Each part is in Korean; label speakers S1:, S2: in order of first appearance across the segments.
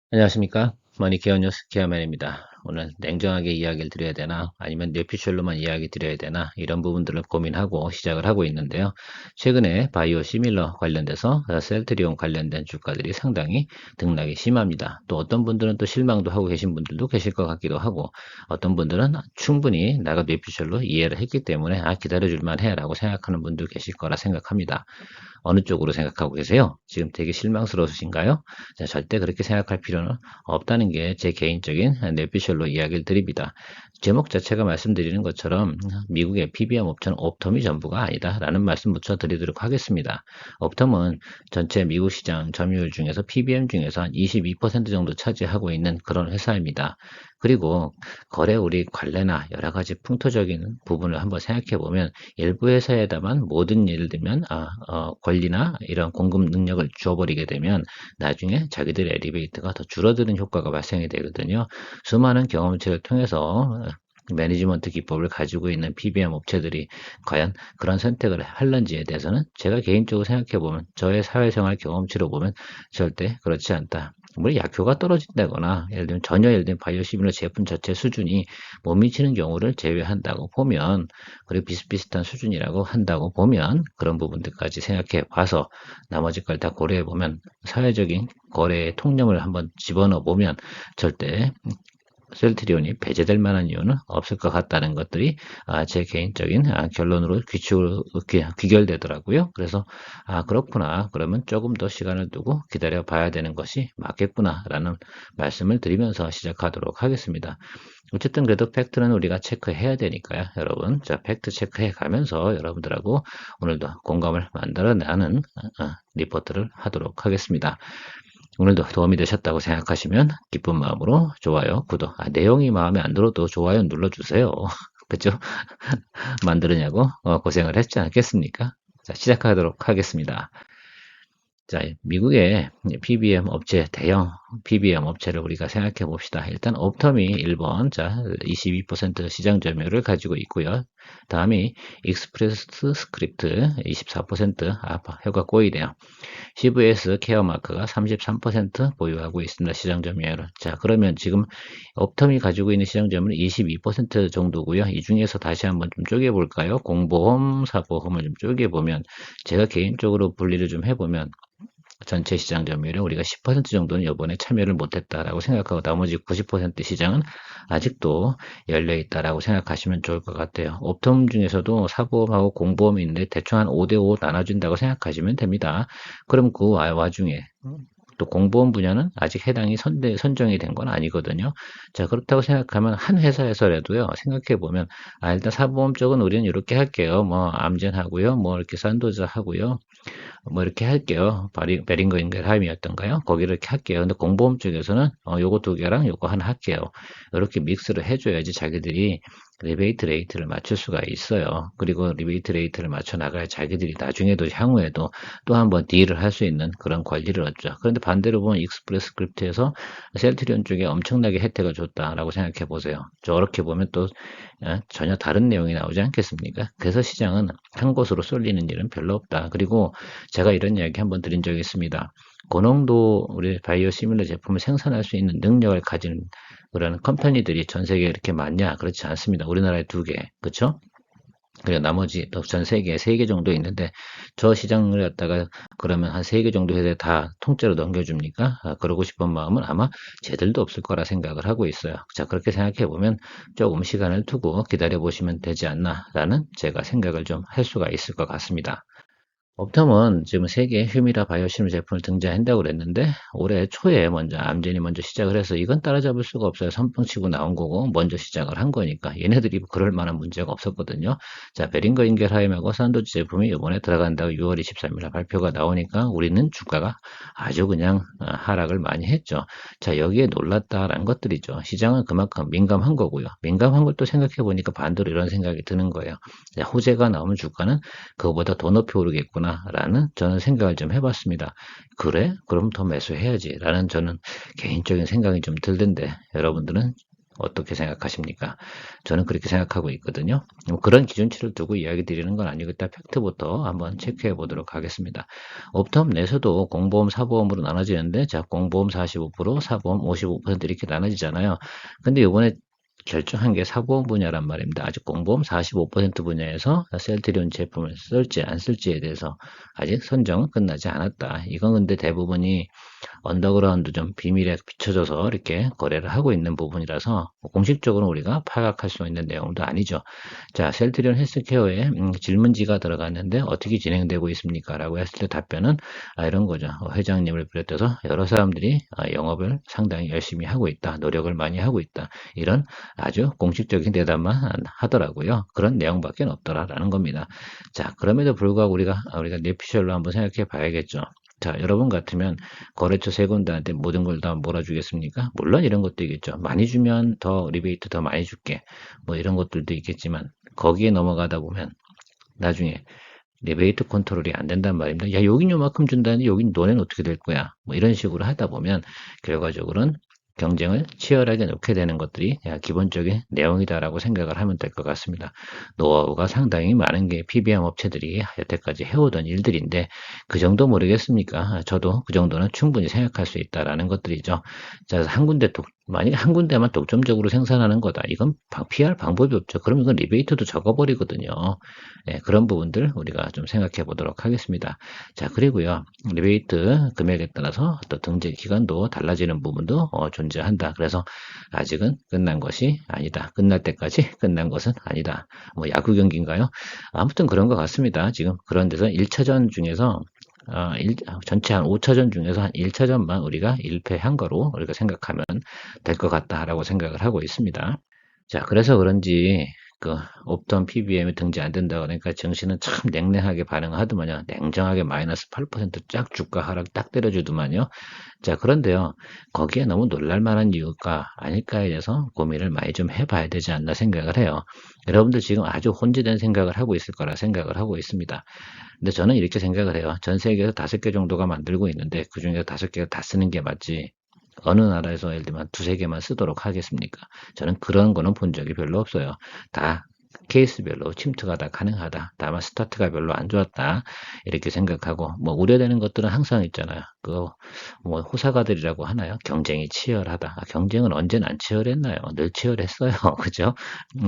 S1: 안녕하십니까? 머니케어 뉴스 케어맨입니다. 오늘 냉정하게 이야기를 드려야 되나 아니면 뇌피셜로만 이야기 드려야 되나 이런 부분들을 고민하고 시작을 하고 있는데요. 최근에 바이오 시밀러 관련돼서 셀트리온 관련된 주가들이 상당히 등락이 심합니다. 또 어떤 분들은 또 실망도 하고 계신 분들도 계실 것 같기도 하고 어떤 분들은 충분히 내가 뇌피셜로 이해를 했기 때문에 기다려줄만 해라고 생각하는 분도 계실 거라 생각합니다. 어느 쪽으로 생각하고 계세요? 지금 되게 실망스러우신가요? 자, 절대 그렇게 생각할 필요는 없다는 게 제 개인적인 뇌피셜로 이야기를 드립니다. 제목 자체가 말씀드리는 것처럼 미국의 PBM 업체는 옵텀이 전부가 아니다라는 말씀 붙여 드리도록 하겠습니다. 옵텀은 전체 미국 시장 점유율 중에서 PBM 중에서 한 22% 정도 차지하고 있는 그런 회사입니다. 그리고 거래 우리 관례나 여러 가지 풍토적인 부분을 한번 생각해 보면 일부 회사에다만 모든 예를 들면 권리나 이런 공급 능력을 주어버리게 되면 나중에 자기들의 리베이트가 더 줄어드는 효과가 발생이 되거든요. 수많은 경험치를 통해서 매니지먼트 기법을 가지고 있는 PBM 업체들이 과연 그런 선택을 할런지에 대해서는 제가 개인적으로 생각해 보면 저의 사회생활 경험치로 보면 절대 그렇지 않다. 물론 약효가 떨어진다거나 예를 들면 바이오시밀러 제품 자체 수준이 못 미치는 경우를 제외한다고 보면 그리고 비슷비슷한 수준이라고 한다고 보면 그런 부분들까지 생각해 봐서 나머지 걸 다 고려해 보면 사회적인 거래의 통념을 한번 집어넣어 보면 절대 셀트리온이 배제될 만한 이유는 없을 것 같다는 것들이 제 개인적인 결론으로 귀결되더라고요. 그래서 그렇구나. 그러면 조금 더 시간을 두고 기다려 봐야 되는 것이 맞겠구나라는 말씀을 드리면서 시작하도록 하겠습니다. 어쨌든 그래도 팩트는 우리가 체크해야 되니까요, 여러분. 자, 팩트 체크해 가면서 여러분들하고 오늘도 공감을 만들어내는 리포트를 하도록 하겠습니다. 오늘도 도움이 되셨다고 생각하시면 기쁜 마음으로 좋아요, 구독. 내용이 마음에 안 들어도 좋아요 눌러주세요. 그죠? 만들으냐고 고생을 했지 않겠습니까? 자, 시작하도록 하겠습니다. 자, 미국의 PBM 업체, 대형 PBM 업체를 우리가 생각해 봅시다. 일단 옵텀이 1번, 자, 22% 시장 점유율을 가지고 있고요. 다음이 익스프레스 스크립트 24% 혀가 꼬이네요. CVS 케어마크가 33% 보유하고 있습니다. 시장 점유율을. 자, 그러면 지금 옵텀이 가지고 있는 시장 점유율은 22% 정도고요. 이 중에서 다시 한번 좀 쪼개볼까요? 공보험, 사보험을 좀 쪼개보면 제가 개인적으로 분리를 좀 해보면 전체 시장 점유율에 우리가 10% 정도는 이번에 참여를 못했다라고 생각하고 나머지 90% 시장은 아직도 열려 있다라고 생각하시면 좋을 것 같아요. 옵텀 중에서도 사보험하고 공보험이 있는데 대충 한 5대5 나눠준다고 생각하시면 됩니다. 그럼 그 와중에 또 공보험 분야는 아직 해당이 선정이 된 건 아니거든요. 자, 그렇다고 생각하면 한 회사에서라도요, 생각해 보면, 일단 사보험 쪽은 우리는 이렇게 할게요. 뭐, 암젠하고요, 뭐, 이렇게 산도자 하고요, 뭐 이렇게 할게요. 베링거 인겔하임이었던가요? 거기를 이렇게 할게요. 근데 공보험 쪽에서는 요거 두 개랑 요거 하나 할게요. 이렇게 믹스를 해줘야지 자기들이 리베이트 레이트를 맞출 수가 있어요. 그리고 리베이트 레이트를 맞춰 나가야 자기들이 나중에도 향후에도 또 한번 딜을 할 수 있는 그런 권리를 얻죠. 그런데 반대로 보면 익스프레스 스크립트에서 셀트리온 쪽에 엄청나게 혜택을 줬다라고 생각해 보세요. 저렇게 보면 또 전혀 다른 내용이 나오지 않겠습니까? 그래서 시장은 한 곳으로 쏠리는 일은 별로 없다. 그리고 제가 이런 이야기 한번 드린 적이 있습니다. 고농도 우리 바이오 시밀러 제품을 생산할 수 있는 능력을 가진 그런 컴퍼니들이 전 세계에 이렇게 많냐? 그렇지 않습니다. 우리나라에 두 개, 그렇죠? 그리고 나머지 또 전 세계에 세 개 정도 있는데 저 시장을 갖다가 그러면 한 세 개 정도 회사에 다 통째로 넘겨줍니까? 그러고 싶은 마음은 아마 쟤들도 없을 거라 생각을 하고 있어요. 자, 그렇게 생각해 보면 조금 시간을 두고 기다려 보시면 되지 않나라는 제가 생각을 좀 할 수가 있을 것 같습니다. 업텀은 지금 세계 휴미라 바이오시밀 제품을 등장한다고 그랬는데 올해 초에 먼저 암젠이 먼저 시작을 해서 이건 따라잡을 수가 없어요. 선빵치고 나온 거고 먼저 시작을 한 거니까 얘네들이 그럴 만한 문제가 없었거든요. 자, 베링거 인겔하임하고 산도지 제품이 이번에 들어간다고 6월 23일 날 발표가 나오니까 우리는 주가가 아주 그냥 하락을 많이 했죠. 자, 여기에 놀랐다라는 것들이죠. 시장은 그만큼 민감한 거고요. 민감한 걸 또 생각해 보니까 반대로 이런 생각이 드는 거예요. 자, 호재가 나오면 주가는 그거보다 더 높이 오르겠구나라는 저는 생각을 좀 해봤습니다. 그래? 그럼 더 매수해야지라는 저는 개인적인 생각이 좀 들던데 여러분들은 어떻게 생각하십니까? 저는 그렇게 생각하고 있거든요. 뭐 그런 기준치를 두고 이야기 드리는 건 아니고 일단 팩트부터 한번 체크해 보도록 하겠습니다. 옵텀 내에서도 공보험, 사보험으로 나눠지는데 자, 공보험 45%, 사보험 55% 이렇게 나눠지잖아요. 근데 이번에 결정한 게 사보험 분야란 말입니다. 아직 공보험 45% 분야에서 셀트리온 제품을 쓸지 안 쓸지에 대해서 아직 선정은 끝나지 않았다. 이건 근데 대부분이 언더그라운드 좀 비밀에 비춰져서 이렇게 거래를 하고 있는 부분이라서 공식적으로 우리가 파악할 수 있는 내용도 아니죠. 자, 셀트리온 헬스케어에 질문지가 들어갔는데 어떻게 진행되고 있습니까? 라고 했을 때 답변은 이런 거죠. 회장님을 비롯해서 여러 사람들이 영업을 상당히 열심히 하고 있다. 노력을 많이 하고 있다. 이런 아주 공식적인 대답만 하더라고요. 그런 내용밖에 없더라라는 겁니다. 자, 그럼에도 불구하고 우리가 내피셜로 한번 생각해 봐야겠죠. 자, 여러분 같으면 거래처 세 군데한테 모든 걸 다 몰아주겠습니까? 물론 이런 것도 있겠죠. 많이 주면 더 리베이트 더 많이 줄게. 뭐 이런 것들도 있겠지만 거기에 넘어가다 보면 나중에 리베이트 컨트롤이 안 된단 말입니다. 야, 여긴 요만큼 준다는데 여긴 너네는 어떻게 될 거야? 뭐 이런 식으로 하다 보면 결과적으로는 경쟁을 치열하게 놓게 되는 것들이 기본적인 내용이다라고 생각을 하면 될 것 같습니다. 노하우가 상당히 많은 게 PBM 업체들이 여태까지 해오던 일들인데 그 정도 모르겠습니까? 저도 그 정도는 충분히 생각할 수 있다라는 것들이죠. 자, 만약에 한 군데만 독점적으로 생산하는 거다. 이건 피할 방법이 없죠. 그럼 이건 리베이트도 적어버리거든요. 네, 그런 부분들 우리가 좀 생각해 보도록 하겠습니다. 자, 그리고요. 리베이트 금액에 따라서 또 등재 기간도 달라지는 부분도 존재한다. 그래서 아직은 끝난 것이 아니다. 끝날 때까지 끝난 것은 아니다. 뭐 야구 경기인가요? 아무튼 그런 것 같습니다. 지금 그런 데서 1차전 중에서 전체 한 5차전 중에서 한 1차전만 우리가 1패한 거로 우리가 생각하면 될 것 같다라고 생각을 하고 있습니다. 자, 그래서 그런지 옵던 PBM이 등재 안 된다 그러니까 정신은 참 냉랭하게 반응하더만요. 냉정하게 마이너스 8%쫙 주가 하락 딱 때려주더만요. 자, 그런데요. 거기에 너무 놀랄 만한 이유가 아닐까에 대해서 고민을 많이 좀 해봐야 되지 않나 생각을 해요. 여러분들 지금 아주 혼재된 생각을 하고 있을 거라 생각을 하고 있습니다. 근데 저는 이렇게 생각을 해요. 전 세계에서 5개 정도가 만들고 있는데 그중에 5개가 다 쓰는 게 맞지. 어느 나라에서 예를 들면 두세 개만 쓰도록 하겠습니까? 저는 그런 거는 본 적이 별로 없어요. 다 케이스별로 침투가 다 가능하다. 다만 스타트가 별로 안 좋았다. 이렇게 생각하고 뭐 우려되는 것들은 항상 있잖아요. 그거 뭐 호사가들이라고 하나요? 경쟁이 치열하다. 경쟁은 언제나 안 치열했나요? 늘 치열했어요. 그죠?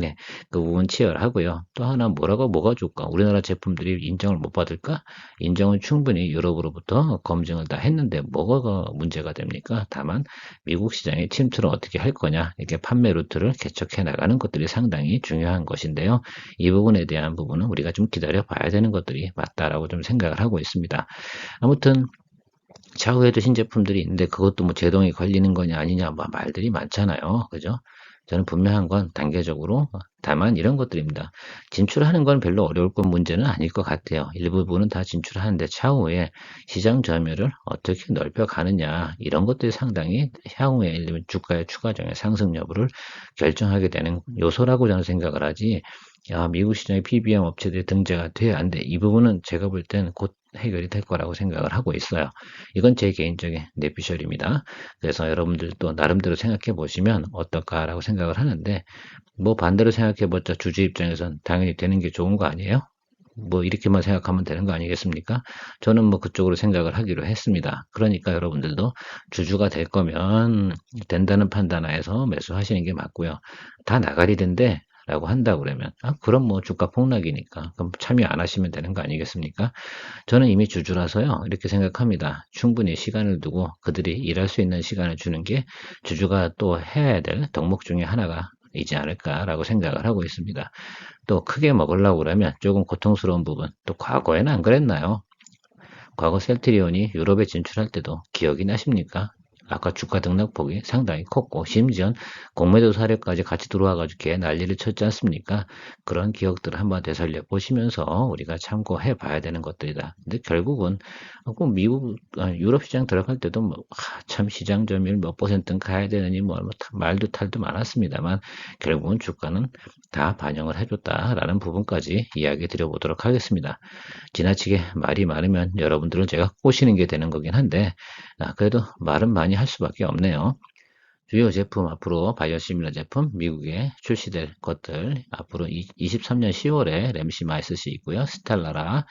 S1: 네. 그 부분 치열하고요. 또 하나 뭐가 좋을까? 우리나라 제품들이 인정을 못 받을까? 인정은 충분히 유럽으로부터 검증을 다 했는데 뭐가 문제가 됩니까? 다만 미국 시장에 침투를 어떻게 할 거냐, 이렇게 판매 루트를 개척해 나가는 것들이 상당히 중요한 것인데요. 이 부분에 대한 부분은 우리가 좀 기다려 봐야 되는 것들이 맞다라고 좀 생각을 하고 있습니다. 아무튼 차후에도 신제품들이 있는데 그것도 뭐 제동이 걸리는 거냐 아니냐 뭐 말들이 많잖아요. 그죠? 저는 분명한 건 단계적으로 다만 이런 것들입니다. 진출하는 건 별로 어려울 건 문제는 아닐 것 같아요. 일부분은 다 진출하는데 차후에 시장 점유율을 어떻게 넓혀 가느냐 이런 것들이 상당히 향후에 예를 들면 주가의 추가적인 상승 여부를 결정하게 되는 요소라고 저는 생각을 하지. 야, 미국 시장의 PBM 업체들이 등재가 돼야 안 돼. 이 부분은 제가 볼 때는 곧 해결이 될 거라고 생각을 하고 있어요. 이건 제 개인적인 내피셜입니다. 그래서 여러분들도 나름대로 생각해 보시면 어떨까라고 생각을 하는데 뭐 반대로 생각해 보자 주주 입장에선 당연히 되는 게 좋은 거 아니에요? 뭐 이렇게만 생각하면 되는 거 아니겠습니까? 저는 뭐 그쪽으로 생각을 하기로 했습니다. 그러니까 여러분들도 주주가 될 거면 된다는 판단하에서 매수하시는 게 맞고요. 다 나가리던데 라고 한다 그러면 그럼 뭐 주가 폭락이니까 그럼 참여 안 하시면 되는 거 아니겠습니까? 저는 이미 주주라서요. 이렇게 생각합니다. 충분히 시간을 두고 그들이 일할 수 있는 시간을 주는 게 주주가 또 해야 될 덕목 중에 하나가 이지 않을까라고 생각을 하고 있습니다. 또 크게 먹으려고 그러면 조금 고통스러운 부분, 또 과거에는 안 그랬나요? 과거 셀트리온이 유럽에 진출할 때도 기억이 나십니까? 아까 주가 등락폭이 상당히 컸고 심지어 공매도 사례까지 같이 들어와가지고 개 난리를 쳤지 않습니까? 그런 기억들을 한번 되살려 보시면서 우리가 참고해 봐야 되는 것들이다. 근데 결국은 꼭 유럽 시장 들어갈 때도 참 시장 점유율 몇 %는 가야 되느니 말도 탈도 많았습니다만 결국은 주가는 다 반영을 해줬다라는 부분까지 이야기 드려보도록 하겠습니다. 지나치게 말이 많으면 여러분들은 제가 꼬시는 게 되는 거긴 한데 그래도 말은 많이 할 수밖에 없네요. 주요 제품 앞으로 바이오시밀러 제품 미국에 출시될 것들 앞으로 23년 10월에 램시마이스시 있고요. 스텔라라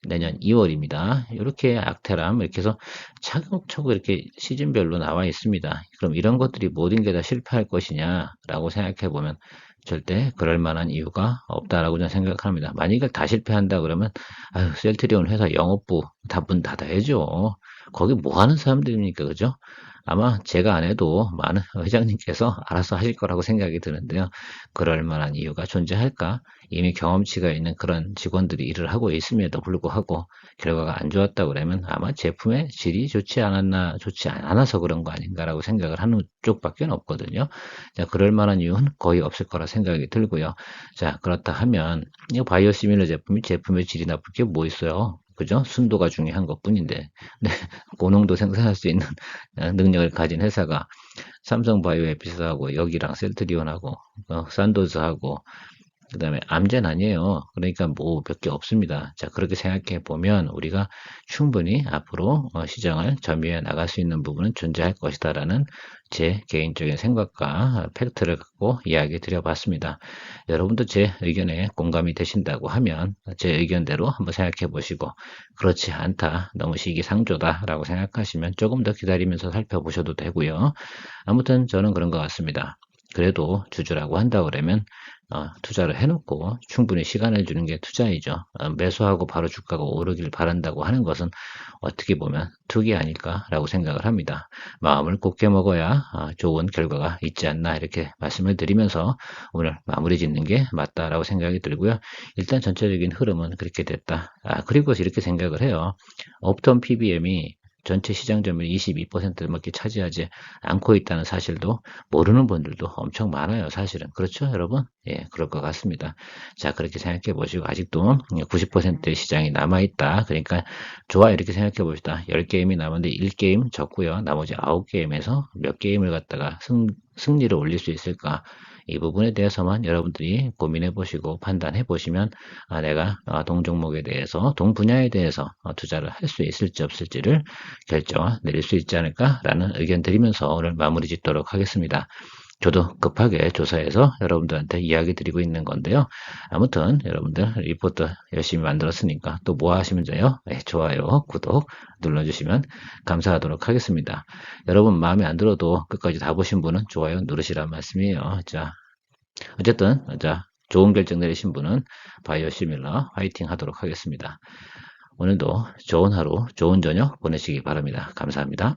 S1: 내년 2월입니다. 이렇게 악테람 이렇게 해서 차곡차곡 이렇게 시즌별로 나와 있습니다. 그럼 이런 것들이 모든 게 다 실패할 것이냐라고 생각해 보면 절대 그럴 만한 이유가 없다라고 저는 생각합니다. 만약에 다 실패한다 그러면 아유, 셀트리온 회사 영업부 다 문 닫아야죠. 거기 뭐 하는 사람들입니까, 그죠? 아마 제가 안 해도 많은 회장님께서 알아서 하실 거라고 생각이 드는데요. 그럴 만한 이유가 존재할까? 이미 경험치가 있는 그런 직원들이 일을 하고 있음에도 불구하고 결과가 안 좋았다 그러면 아마 제품의 질이 좋지 않아서 그런 거 아닌가라고 생각을 하는 쪽밖에 없거든요. 자, 그럴 만한 이유는 거의 없을 거라 생각이 들고요. 자, 그렇다 하면 이 바이오시밀러 제품이 제품의 질이 나쁠 게 뭐 있어요? 그죠? 순도가 중요한 것뿐인데, 네, 고농도 생산할 수 있는 능력을 가진 회사가 삼성바이오에피스하고 여기랑 셀트리온하고 산도즈하고 그다음에 암젠 아니에요. 그러니까 뭐 몇 개 없습니다. 자, 그렇게 생각해 보면 우리가 충분히 앞으로 시장을 점유해 나갈 수 있는 부분은 존재할 것이다라는 제 개인적인 생각과 팩트를 갖고 이야기 드려봤습니다. 여러분도 제 의견에 공감이 되신다고 하면 제 의견대로 한번 생각해 보시고 그렇지 않다, 너무 시기상조다라고 생각하시면 조금 더 기다리면서 살펴보셔도 되고요. 아무튼 저는 그런 것 같습니다. 그래도 주주라고 한다 그러면 투자를 해놓고 충분히 시간을 주는 게 투자이죠. 매수하고 바로 주가가 오르길 바란다고 하는 것은 어떻게 보면 투기 아닐까라고 생각을 합니다. 마음을 굳게 먹어야 좋은 결과가 있지 않나 이렇게 말씀을 드리면서 오늘 마무리 짓는 게 맞다라고 생각이 들고요. 일단 전체적인 흐름은 그렇게 됐다. 그리고 이렇게 생각을 해요. 업턴 PBM이 전체 시장 점유율 22%밖에 차지하지 않고 있다는 사실도 모르는 분들도 엄청 많아요, 사실은. 그렇죠, 여러분? 예, 그럴 것 같습니다. 자, 그렇게 생각해 보시고, 아직도 90%의 시장이 남아있다. 그러니까, 좋아, 이렇게 생각해 봅시다. 10게임이 남았는데 1게임 졌고요. 나머지 9게임에서 몇 게임을 갖다가 승리를 올릴 수 있을까? 이 부분에 대해서만 여러분들이 고민해 보시고 판단해 보시면 내가 동 종목에 대해서 동 분야에 대해서 투자를 할 수 있을지 없을지를 결정 내릴 수 있지 않을까라는 의견 드리면서 오늘 마무리 짓도록 하겠습니다. 저도 급하게 조사해서 여러분들한테 이야기 드리고 있는 건데요. 아무튼 여러분들 리포트 열심히 만들었으니까 또 뭐 하시면 돼요? 네, 좋아요, 구독 눌러주시면 감사하도록 하겠습니다. 여러분 마음에 안 들어도 끝까지 다 보신 분은 좋아요 누르시란 말씀이에요. 자, 어쨌든 자 좋은 결정 내리신 분은 바이오 시밀러 화이팅 하도록 하겠습니다. 오늘도 좋은 하루, 좋은 저녁 보내시기 바랍니다. 감사합니다.